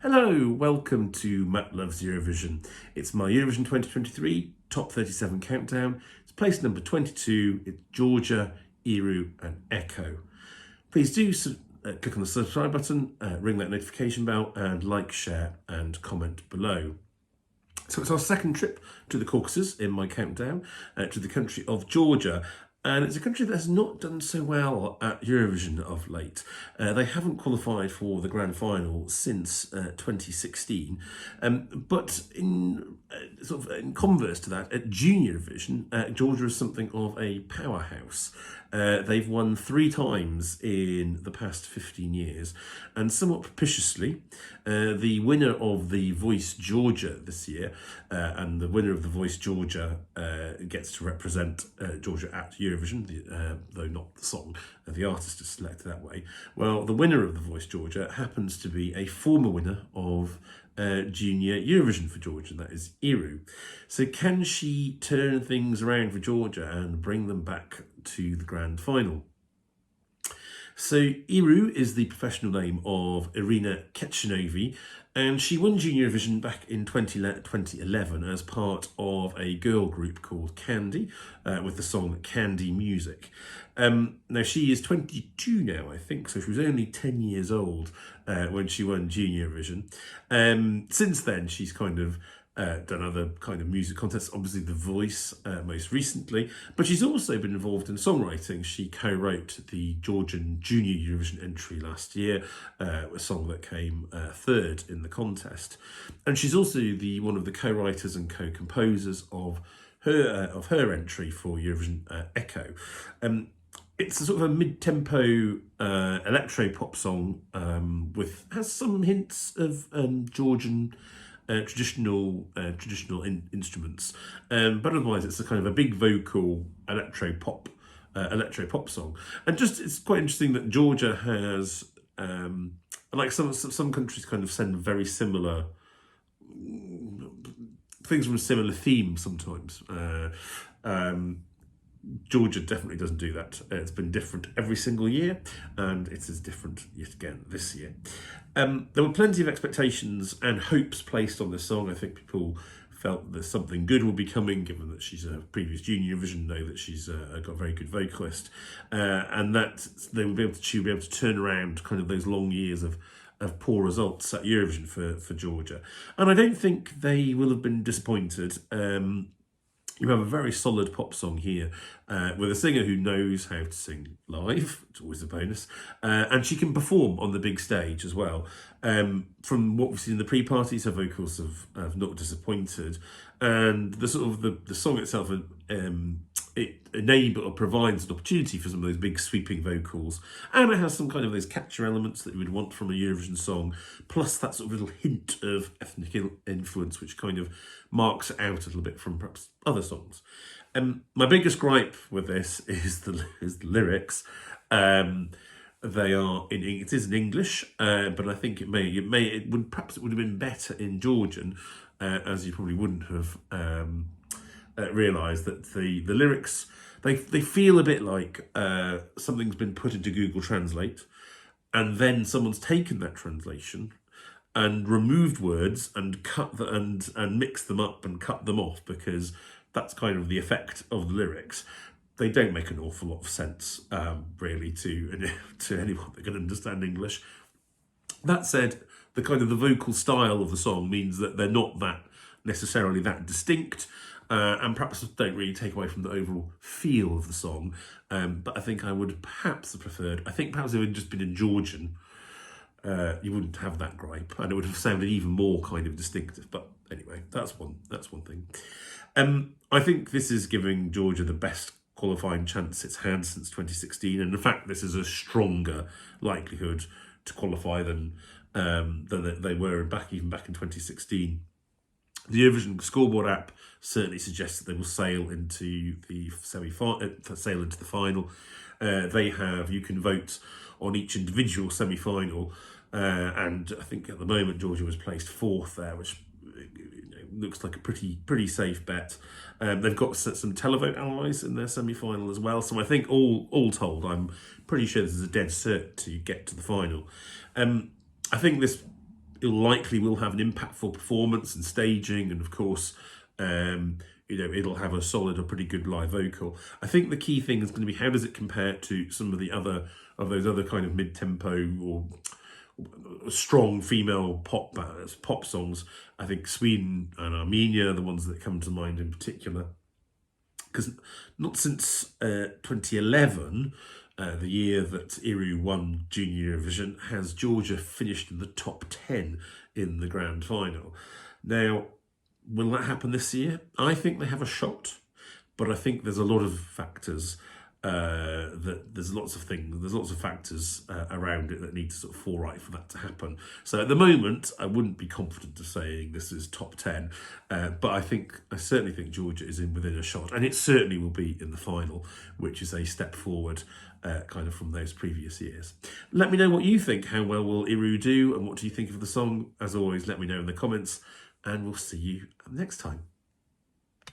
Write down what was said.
Hello, welcome to Matt Loves Eurovision. It's my Eurovision 2023 Top 37 countdown. It's place number 22. It's Georgia, Eru and Echo. Please do click on the subscribe button, ring that notification bell and like, share and comment below. So it's our second trip to the Caucasus in my countdown to the country of Georgia. And it's a country that has not done so well at Eurovision of late. They haven't qualified for the grand final since 2016. But in converse to that, at Junior Eurovision, Georgia is something of a powerhouse. They've won 3 times in the past 15 years, and somewhat propitiously, the winner of The Voice Georgia this year, and the winner of The Voice Georgia gets to represent Georgia at Eurovision, though not the song, the artist is selected that way. Well, the winner of The Voice Georgia happens to be a former winner of Junior Eurovision for Georgia, that is Eru. So can she turn things around for Georgia and bring them back to the grand final? So Eru is the professional name of Irina Kechanovi, and she won Junior Eurovision back in 2011 as part of a girl group called Candy, with the song Candy Music. Now she is 22 now, I think, so she was only 10 years old when she won Junior Eurovision. Since then, she's kind of done other kind of music contests, obviously The Voice most recently, but she's also been involved in songwriting. She co-wrote the Georgian Junior Eurovision entry last year, a song that came third in the contest. And she's also one of the co-writers and co-composers of her entry for Eurovision Echo. It's a sort of a mid-tempo electro-pop song has some hints of Georgian traditional instruments, but otherwise it's a kind of a big vocal electro pop song. And just it's quite interesting that Georgia has like some countries kind of send very similar things from a similar theme sometimes. Georgia definitely doesn't do that. It's been different every single year, and it is different yet again this year. There were plenty of expectations and hopes placed on this song. I think people felt that something good would be coming, given that she's a previous Junior Eurovision, know that she's got a very good vocalist, and that she'll be able to turn around kind of those long years of poor results at Eurovision for Georgia. And I don't think they will have been disappointed. You have a very solid pop song here with a singer who knows how to sing live, it's always a bonus, and she can perform on the big stage as well. From what we've seen in the pre-parties, her vocals have not disappointed, and the song itself it provides an opportunity for some of those big sweeping vocals, and it has some kind of those catchy elements that you would want from a Eurovision song, plus that sort of little hint of ethnic influence which kind of marks it out a little bit from perhaps other songs. My biggest gripe with this is the lyrics. They are it is in English, but I think it would have been better in Georgian, as you probably wouldn't have realised that the lyrics they feel a bit like something's been put into Google Translate, and then someone's taken that translation and removed words and and mixed them up and cut them off, because that's kind of the effect of the lyrics. They don't make an awful lot of sense, really, to anyone that can understand English. That said, the vocal style of the song means that they're not necessarily that distinct, and perhaps don't really take away from the overall feel of the song. But I think I would perhaps have preferred, if it had just been in Georgian, you wouldn't have that gripe, and it would have sounded even more kind of distinctive. But anyway, that's one thing. I think this is giving Georgia the best qualifying chance it's had since 2016, and in fact this is a stronger likelihood to qualify than they were even back in 2016. The Eurovision scoreboard app certainly suggests that they will sail into the final. You can vote on each individual semi-final, and I think at the moment Georgia was placed 4th there, which looks like a pretty safe bet. They've got some televote allies in their semi-final as well, so I think all told, I'm pretty sure this is a dead cert to get to the final. I think this it likely will have an impactful performance and staging, and of course, it'll have a solid or pretty good live vocal. I think the key thing is going to be how does it compare to some of those other kind of mid-tempo or strong female pop songs. I think Sweden and Armenia are the ones that come to mind in particular, because not since 2011, the year that Iru won Junior Eurovision, has Georgia finished in the top 10 in the grand final. Now, will that happen this year? I think they have a shot, but I think there's a lot of factors there's lots of factors around it that need to sort of fall right for that to happen. So at the moment, I wouldn't be confident of saying this is top 10, but I certainly think Georgia is within a shot, and it certainly will be in the final, which is a step forward kind of from those previous years. Let me know what you think. How well will Iru do, and what do you think of the song? As always, let me know in the comments, and we'll see you next time.